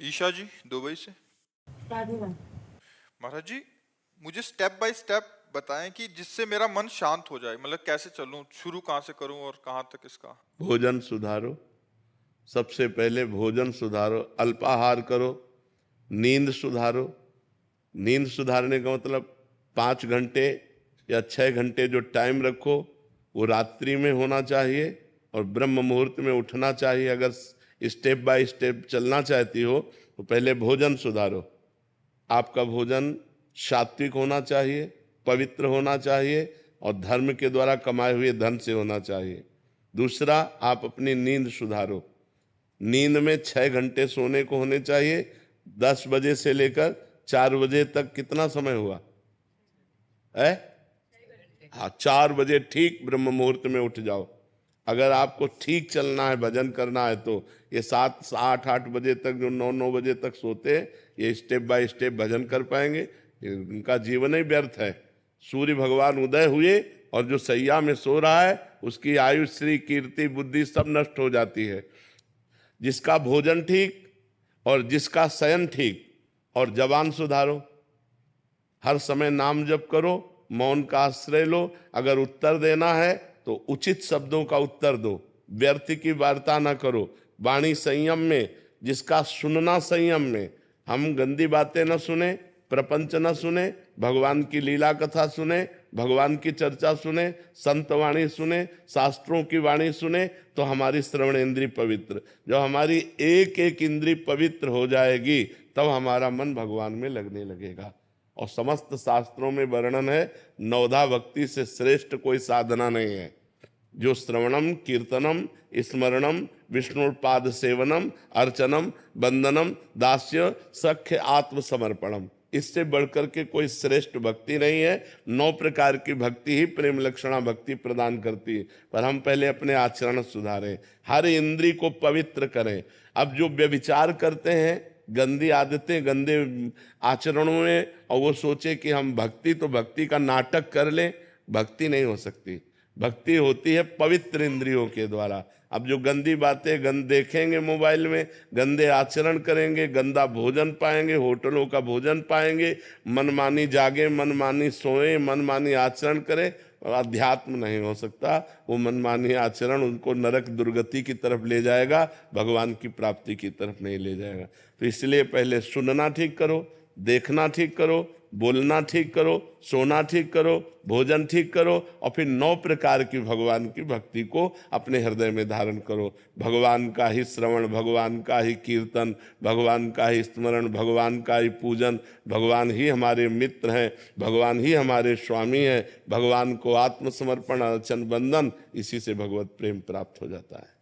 ईशा जी, Dubai से। महाराज जी, मुझे step by step बताएं कि जिससे मेरा मन शांत हो जाए। मतलब कैसे चलूं, शुरू कहाँ से करूं और कहाँ तक इसका। भोजन सुधारो। सबसे पहले भोजन सुधारो, अल्पाहार करो, नींद सुधारो। नींद सुधारने का मतलब 5 घंटे या 6 घंटे जो टाइम रखो वो रात्रि में होना चाहिए और ब्रह्म मुहूर्त में उठना चाहिए। अगर स्टेप बाय स्टेप चलना चाहती हो तो पहले भोजन सुधारो। आपका भोजन सात्विक होना चाहिए, पवित्र होना चाहिए और धर्म के द्वारा कमाए हुए धन से होना चाहिए। दूसरा, आप अपनी नींद सुधारो। नींद में 6 घंटे सोने को होने चाहिए। 10 बजे से लेकर 4 बजे तक कितना समय हुआ है? हाँ, 4 बजे ठीक ब्रह्म मुहूर्त में उठ जाओ। अगर आपको ठीक चलना है, भजन करना है, तो ये 7 8 8 बजे तक जो 9 9 बजे तक सोते हैं, ये स्टेप बाय स्टेप भजन कर पाएंगे। उनका जीवन ही व्यर्थ है। सूर्य भगवान उदय हुए और जो सैया में सो रहा है उसकी आयु, श्री, कीर्ति, बुद्धि सब नष्ट हो जाती है। जिसका भोजन ठीक और जिसका शयन ठीक और जबान सुधारो। हर समय नाम जप करो, मौन का आश्रय लो। अगर उत्तर देना है तो उचित शब्दों का उत्तर दो, व्यर्थ की वार्ता ना करो। वाणी संयम में, जिसका सुनना संयम में। हम गंदी बातें न सुने, प्रपंच न सुने, भगवान की लीला कथा सुने, भगवान की चर्चा सुने, संत वाणी सुने, शास्त्रों की वाणी सुने, तो हमारी श्रवण इंद्री पवित्र। जब हमारी एक एक इंद्री पवित्र हो जाएगी तब हमारा मन भगवान में लगने लगेगा। और समस्त शास्त्रों में वर्णन है, नवधा भक्ति से श्रेष्ठ कोई साधना नहीं है। जो श्रवणम, कीर्तनम, स्मरणम, विष्णुपाद सेवनम, अर्चनम, वंदनम, दास्य, सख्य, आत्मसमर्पणम, इससे बढ़कर के कोई श्रेष्ठ भक्ति नहीं है। 9 प्रकार की भक्ति ही प्रेम लक्षणा भक्ति प्रदान करती है। पर हम पहले अपने आचरण सुधारें, हर इंद्री को पवित्र करें। अब जो व्यभिचार करते हैं, गंदी आदतें, गंदे आचरणों में, और वो सोचे कि हम भक्ति, तो भक्ति का नाटक कर लें, भक्ति नहीं हो सकती। भक्ति होती है पवित्र इंद्रियों के द्वारा। अब जो गंदी बातें देखेंगे मोबाइल में, गंदे आचरण करेंगे, गंदा भोजन पाएंगे, होटलों का भोजन पाएंगे, मनमानी जागे, मनमानी सोए, मनमानी आचरण करें, और अध्यात्म नहीं हो सकता। वो मनमानी आचरण उनको नरक दुर्गति की तरफ ले जाएगा, भगवान की प्राप्ति की तरफ नहीं ले जाएगा। तो इसलिए पहले सुनना ठीक करो, देखना ठीक करो, बोलना ठीक करो, सोना ठीक करो, भोजन ठीक करो, और फिर 9 प्रकार की भगवान की भक्ति को अपने हृदय में धारण करो। भगवान का ही श्रवण, भगवान का ही कीर्तन, भगवान का ही स्मरण, भगवान का ही पूजन। भगवान ही हमारे मित्र हैं, भगवान ही हमारे स्वामी हैं। भगवान को आत्मसमर्पण, अर्चन, वंदन, इसी से भगवत प्रेम प्राप्त हो जाता है।